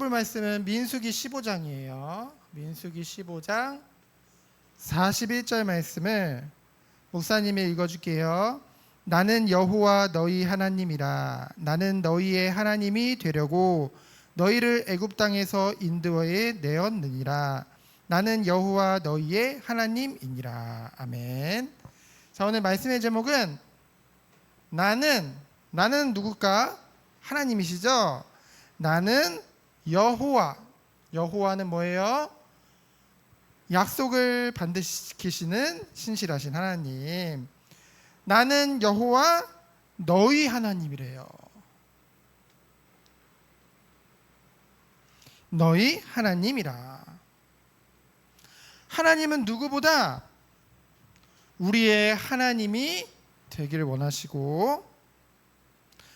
볼 말씀은 민수기 15장이에요. 민수기 15장 41절 말씀을 목사님이 읽어줄게요. 나는 여호와 너희 하나님이라. 나는 너희의 하나님이 되려고 너희를 애굽 땅에서 인도해 내었느니라. 나는 여호와 너희의 하나님이니라. 아멘. 자, 오늘 말씀의 제목은 나는 누굴까? 하나님이시죠? 나는 여호와는 뭐예요? 약속을 반드시 지키시는 신실하신 하나님. 나는 여호와 너희 하나님이래요. 너희 하나님이라. 하나님은 누구보다 우리의 하나님이 되기를 원하시고,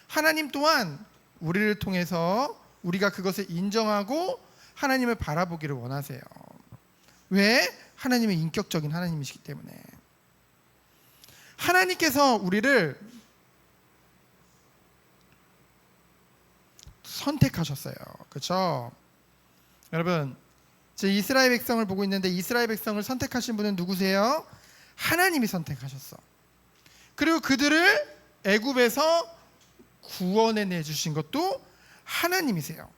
하나님 또한 우리를 통해서 우리가 그것을 인정하고 하나님을 바라보기를 원하세요. 왜? 하나님은 인격적인 하나님이시기 때문에. 하나님께서 우리를 선택하셨어요. 그렇죠? 여러분, 제 이스라엘 백성을 보고 있는데 이스라엘 백성을 선택하신 분은 누구세요? 하나님이 선택하셨어. 그리고 그들을 애굽에서 구원해 내주신 것도 하나님이세요.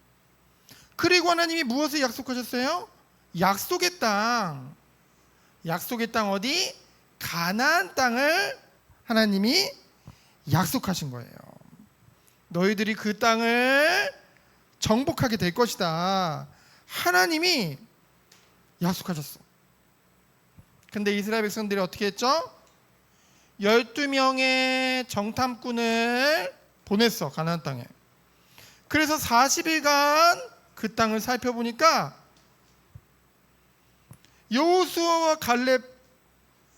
그리고 하나님이 무엇을 약속하셨어요? 약속의 땅 어디? 가나안 땅을 하나님이 약속하신 거예요. 너희들이 그 땅을 정복하게 될 것이다. 하나님이 약속하셨어. 근데 이스라엘 백성들이 어떻게 했죠? 12명의 정탐꾼을 보냈어, 가나안 땅에. 그래서 40일간 그 땅을 살펴보니까 여호수아와 갈렙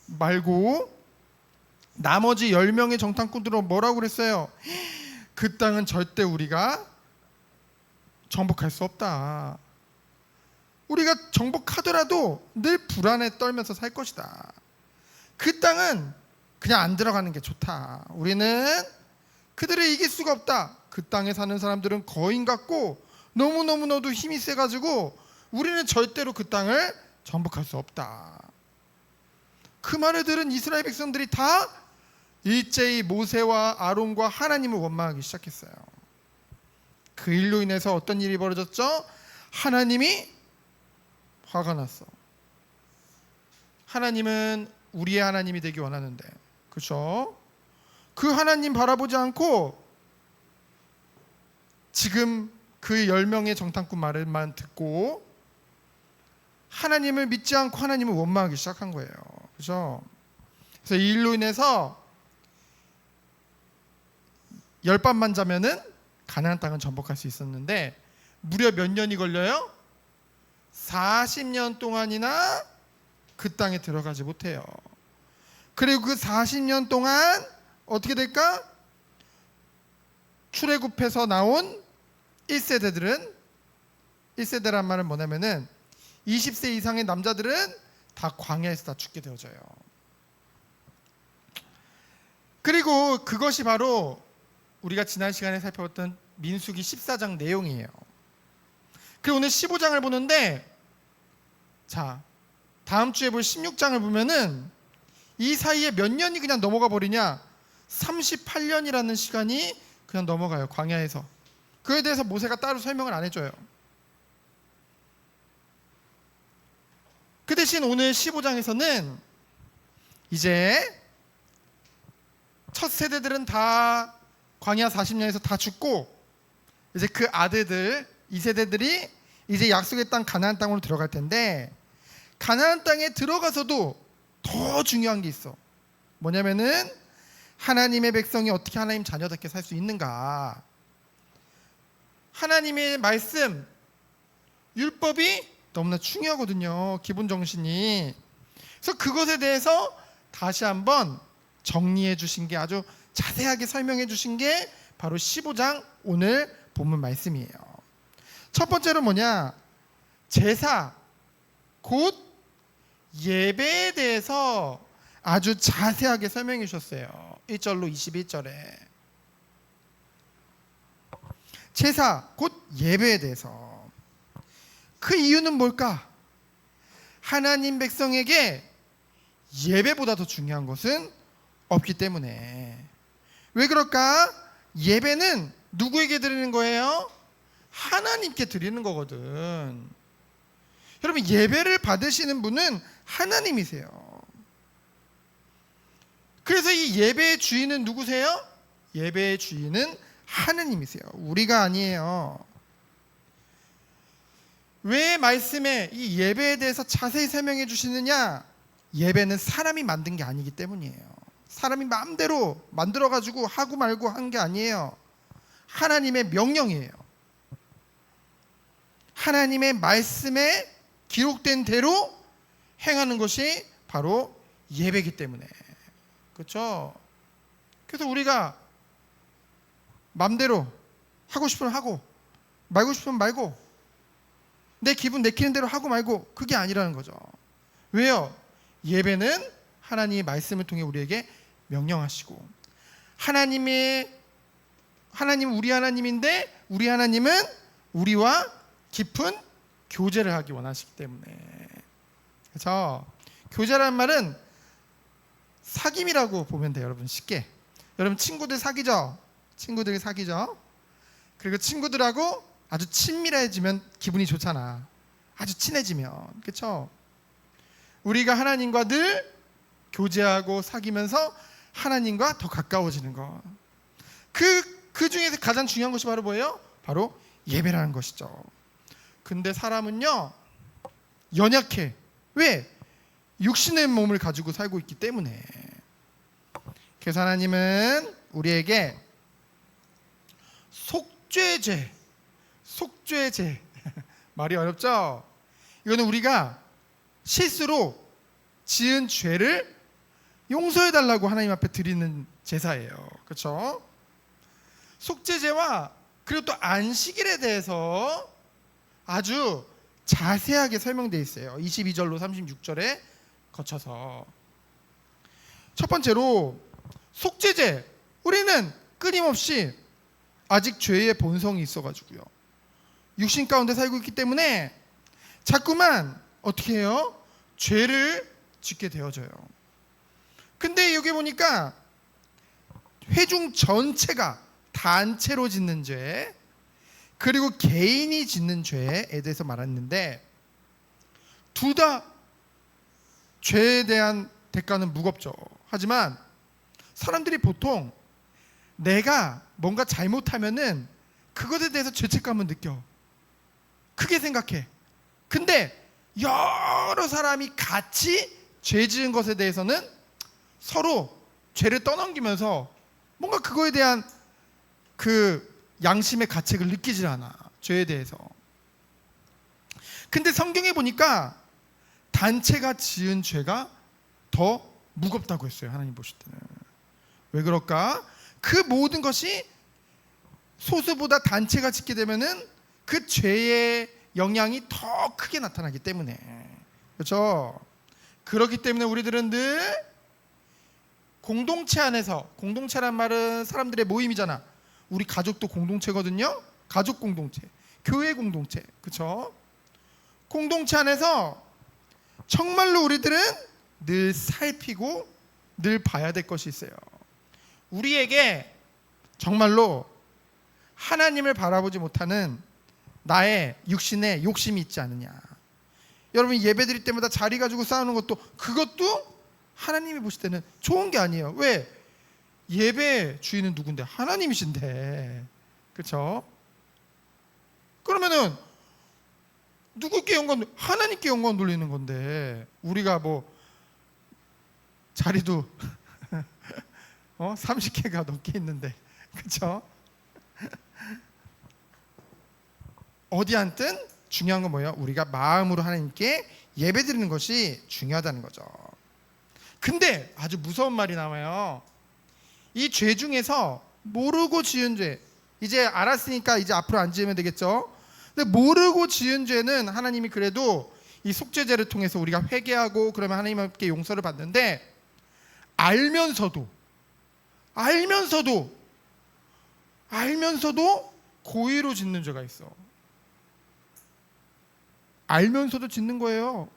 말고 나머지 10명의 정탐꾼들은 뭐라고 그랬어요? 그 땅은 절대 우리가 정복할 수 없다. 우리가 정복하더라도 늘 불안에 떨면서 살 것이다. 그 땅은 그냥 안 들어가는 게 좋다. 우리는 그들을 이길 수가 없다. 그 땅에 사는 사람들은 거인 같고 너무너무너도 힘이 세가지고 우리는 절대로 그 땅을 정복할 수 없다. 그 말을 들은 이스라엘 백성들이 다 일제히 모세와 아론과 하나님을 원망하기 시작했어요. 그 일로 인해서 어떤 일이 벌어졌죠? 하나님이 화가 났어. 하나님은 우리의 하나님이 되기 원하는데, 그렇죠? 그 하나님 바라보지 않고 지금 그 10명의 정탐꾼 말을만 듣고 하나님을 믿지 않고 하나님을 원망하기 시작한 거예요. 그렇죠? 그래서 이 일로 인해서 10밤만 자면은 가나안 땅은 정복할 수 있었는데 무려 몇 년이 걸려요? 40년 동안이나 그 땅에 들어가지 못해요. 그리고 그 40년 동안 어떻게 될까? 출애굽해서 나온 1세대들은, 1세대란 말은 뭐냐면은 20세 이상의 남자들은 다 광야에서 다 죽게 되어져요. 그리고 그것이 바로 우리가 지난 시간에 살펴봤던 민수기 14장 내용이에요. 그리고 오늘 15장을 보는데, 자, 다음 주에 볼 16장을 보면은 이 사이에 몇 년이 그냥 넘어가 버리냐? 38년이라는 시간이 그냥 넘어가요, 광야에서. 그에 대해서 모세가 따로 설명을 안 해줘요. 그 대신 오늘 15장에서는 이제 첫 세대들은 다 광야 40년에서 다 죽고 이제 그 아들들 2세대들이 이제 약속의 땅 가나안 땅으로 들어갈 텐데, 가나안 땅에 들어가서도 더 중요한 게 있어. 뭐냐면은 하나님의 백성이 어떻게 하나님 자녀답게 살 수 있는가. 하나님의 말씀, 율법이 너무나 중요하거든요. 기본 정신이. 그래서 그것에 대해서 다시 한번 정리해 주신 게, 아주 자세하게 설명해 주신 게 바로 15장 오늘 본문 말씀이에요. 첫 번째로 뭐냐? 제사, 곧 예배에 대해서 아주 자세하게 설명해 주셨어요. 1절로 21절에. 제사, 곧 예배에 대해서. 그 이유는 뭘까? 하나님 백성에게 예배보다 더 중요한 것은 없기 때문에. 왜 그럴까? 예배는 누구에게 드리는 거예요? 하나님께 드리는 거거든. 여러분, 예배를 받으시는 분은 하나님이세요. 그래서 이 예배의 주인은 누구세요? 예배의 주인은 하나님이세요. 우리가 아니에요. 왜 말씀에 이 예배에 대해서 자세히 설명해 주시느냐? 예배는 사람이 만든 게 아니기 때문이에요. 사람이 마음대로 만들어가지고 하고 말고 한 게 아니에요. 하나님의 명령이에요. 하나님의 말씀에 기록된 대로 행하는 것이 바로 예배이기 때문에. 그렇죠? 그래서 우리가 마음대로 하고 싶으면 하고 말고 싶으면 말고 내 기분 내키는 대로 하고 말고 그게 아니라는 거죠. 왜요? 예배는 하나님의 말씀을 통해 우리에게 명령하시고, 하나님은 우리 하나님인데 우리 하나님은 우리와 깊은 교제를 하기 원하시기 때문에. 그래서 교제라는 말은 사귐이라고 보면 돼요. 여러분, 쉽게. 여러분, 친구들 사귀죠? 친구들이 사귀죠? 그리고 친구들하고 아주 친밀해지면 기분이 좋잖아. 아주 친해지면. 그렇죠? 우리가 하나님과 늘 교제하고 사귀면서 하나님과 더 가까워지는 것. 그 중에서 가장 중요한 것이 바로 뭐예요? 바로 예배라는 것이죠. 근데 사람은요, 연약해. 왜? 육신의 몸을 가지고 살고 있기 때문에. 그래서 하나님은 우리에게 속죄제 말이 어렵죠? 이거는 우리가 실수로 지은 죄를 용서해달라고 하나님 앞에 드리는 제사예요. 그렇죠? 속죄제와 그리고 또 안식일에 대해서 아주 자세하게 설명되어 있어요. 22절로 36절에 거쳐서. 첫 번째로 속죄제. 우리는 끊임없이 아직 죄의 본성이 있어가지고요, 육신 가운데 살고 있기 때문에 자꾸만 어떻게 해요? 죄를 짓게 되어져요. 근데 여기 보니까 회중 전체가 단체로 짓는 죄, 그리고 개인이 짓는 죄에 대해서 말했는데, 둘 다 죄에 대한 대가는 무겁죠. 하지만 사람들이 보통 내가 뭔가 잘못하면은 그것에 대해서 죄책감을 느껴. 크게 생각해. 근데 여러 사람이 같이 죄 지은 것에 대해서는 서로 죄를 떠넘기면서 뭔가 그거에 대한 그 양심의 가책을 느끼질 않아. 죄에 대해서. 근데 성경에 보니까 단체가 지은 죄가 더 무겁다고 했어요. 하나님 보실 때는. 왜 그럴까? 그 모든 것이 소수보다 단체가 짓게 되면은 그 죄의 영향이 더 크게 나타나기 때문에. 그렇죠? 그렇기 때문에 우리들은 늘 공동체 안에서, 공동체란 말은 사람들의 모임이잖아. 우리 가족도 공동체거든요. 가족 공동체, 교회 공동체. 그렇죠? 공동체 안에서 정말로 우리들은 늘 살피고 늘 봐야 될 것이 있어요. 우리에게 정말로 하나님을 바라보지 못하는 나의 육신에 욕심이 있지 않느냐. 여러분, 예배 드릴 때마다 자리 가지고 싸우는 것도, 그것도 하나님이 보실 때는 좋은 게 아니에요. 왜? 예배 주인은 누군데? 하나님이신데. 그렇죠? 그러면은 누구께 영광? 하나님께 영광 돌리는 건데, 우리가 뭐 자리도 30개가 넘게 있는데, 그렇죠? 어디 앉든 중요한 건 뭐예요? 우리가 마음으로 하나님께 예배드리는 것이 중요하다는 거죠. 근데 아주 무서운 말이 나와요. 이 죄 중에서 모르고 지은 죄, 이제 알았으니까 이제 앞으로 안 지으면 되겠죠. 근데 모르고 지은 죄는 하나님이 그래도 이 속죄제를 통해서 우리가 회개하고 그러면 하나님께 용서를 받는데, 알면서도 고의로 짓는 죄가 있어. 알면서도 짓는 거예요.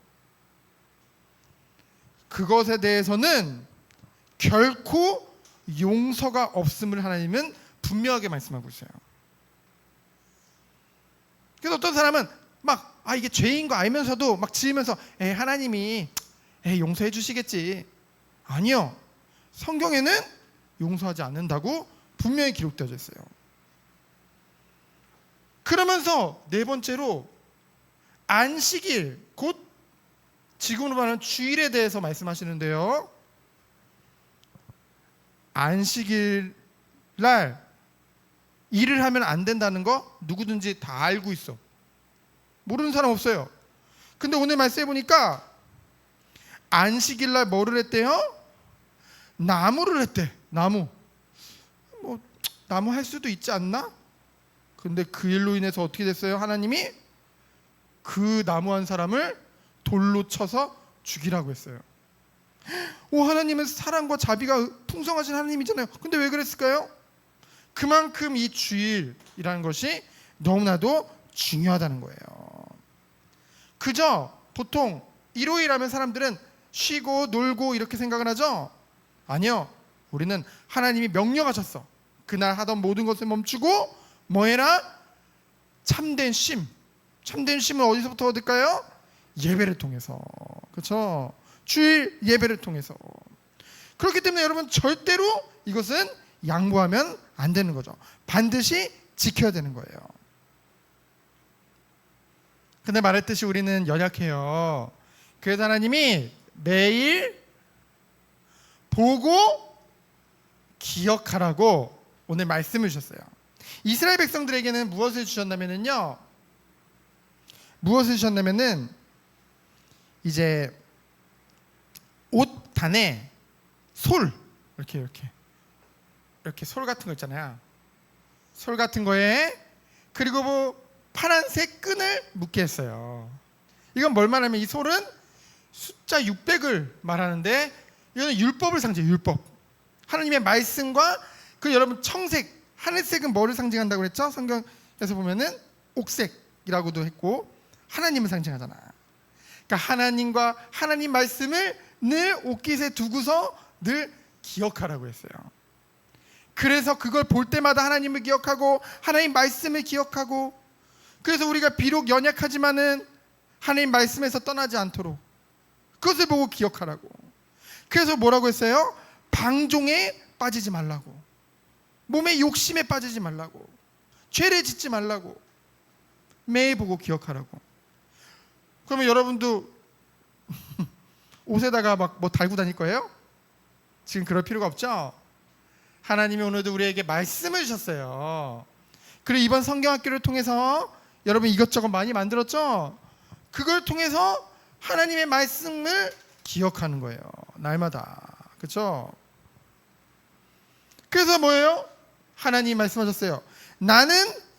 그것에 대해서는 결코 용서가 없음을 하나님은 분명하게 말씀하고 있어요. 그래서 어떤 사람은 막 이게 죄인 거 알면서도 막 지으면서 하나님이 용서해 주시겠지. 아니요. 성경에는 용서하지 않는다고 분명히 기록되어져 있어요. 그러면서 네 번째로 안식일, 곧 지금으로 말하는 주일에 대해서 말씀하시는데요. 안식일 날 일을 하면 안 된다는 거 누구든지 다 알고 있어. 모르는 사람 없어요. 근데 오늘 말씀해 보니까 안식일 날 뭐를 했대요? 나무를 했대. 나무 할 수도 있지 않나? 근데 그 일로 인해서 어떻게 됐어요? 하나님이 그 나무 한 사람을 돌로 쳐서 죽이라고 했어요. 하나님은 사랑과 자비가 풍성하신 하나님이잖아요. 근데 왜 그랬을까요? 그만큼 이 주일이라는 것이 너무나도 중요하다는 거예요. 그저 보통 일요일 하면 사람들은 쉬고 놀고 이렇게 생각을 하죠? 아니요. 우리는 하나님이 명령하셨어. 그날 하던 모든 것을 멈추고 뭐 해라? 참된 쉼. 참된 쉼은 어디서부터 얻을까요? 예배를 통해서. 그렇죠? 주일 예배를 통해서. 그렇기 때문에 여러분 절대로 이것은 양보하면 안 되는 거죠. 반드시 지켜야 되는 거예요. 근데 말했듯이 우리는 연약해요. 그래서 하나님이 매일 보고 기억하라고 오늘 말씀을 주셨어요. 이스라엘 백성들에게는 무엇을 주셨냐면요. 이제 옷 단에 솔 이렇게 솔 같은 거 있잖아요. 솔 같은 거에 그리고 뭐 파란색 끈을 묶게 했어요. 이건 뭘 말하면 이 솔은 숫자 600을 말하는데 이거는 율법을 상징해요. 율법. 하나님의 말씀과 그 여러분 청색, 하늘색은 뭐를 상징한다고 그랬죠? 성경에서 보면은 옥색이라고도 했고 하나님을 상징하잖아. 그러니까 하나님과 하나님 말씀을 늘 옷깃에 두고서 늘 기억하라고 했어요. 그래서 그걸 볼 때마다 하나님을 기억하고 하나님 말씀을 기억하고 그래서 우리가 비록 연약하지만은 하나님 말씀에서 떠나지 않도록 그것을 보고 기억하라고. 그래서 뭐라고 했어요? 방종에 빠지지 말라고. 몸의 욕심에 빠지지 말라고. 죄를 짓지 말라고. 매일 보고 기억하라고. 그러면 여러분도 옷에다가 막 뭐 달고 다닐 거예요? 지금 그럴 필요가 없죠? 하나님이 오늘도 우리에게 말씀을 주셨어요. 그리고 이번 성경학교를 통해서 여러분 이것저것 많이 만들었죠? 그걸 통해서 하나님의 말씀을 기억하는 거예요. 날마다. 그렇죠? 그래서 뭐예요? 하나님이 말씀하셨어요. 나는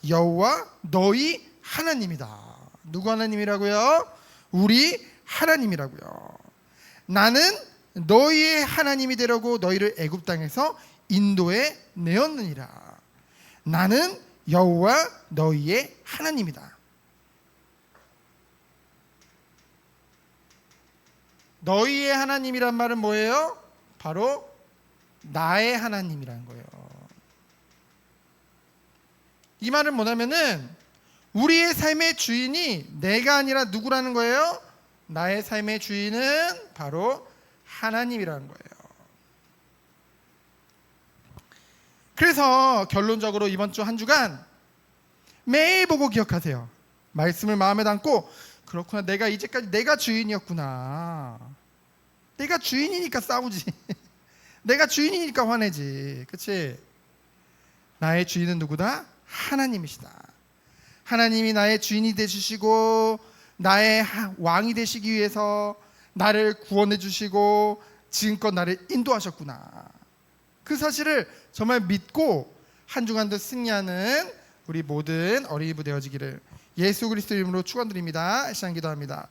여호와 너희 하나님이다. 누구 하나님이라고요? 우리 하나님이라고요. 나는 너희의 하나님이 되려고 너희를 애굽 땅에서 인도해 내었느니라. 나는 여호와 너희의 하나님이다. 너희의 하나님이란 말은 뭐예요? 바로 나의 하나님이라는 거예요. 이 말은 뭐냐면은 우리의 삶의 주인이 내가 아니라 누구라는 거예요? 나의 삶의 주인은 바로 하나님이라는 거예요. 그래서 결론적으로 이번 주 한 주간 매일 보고 기억하세요. 말씀을 마음에 담고 그렇구나, 내가 이제까지 내가 주인이었구나. 내가 주인이니까 싸우지. 내가 주인이니까 화내지. 그치? 나의 주인은 누구다? 하나님이시다. 하나님이 나의 주인이 되주시고 나의 왕이 되시기 위해서 나를 구원해 주시고 지금껏 나를 인도하셨구나. 그 사실을 정말 믿고 한 주간도 승리하는 우리 모든 어린이부 되어지기를 예수 그리스도 이름으로 축원드립니다. 시간 기도합니다.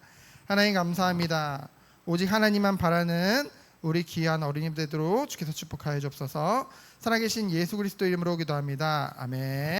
하나님 감사합니다. 오직 하나님만 바라는 우리 귀한 어린이부 되도록 주께서 축복하여 주옵소서. 살아계신 예수 그리스도 이름으로 기도합니다. 아멘.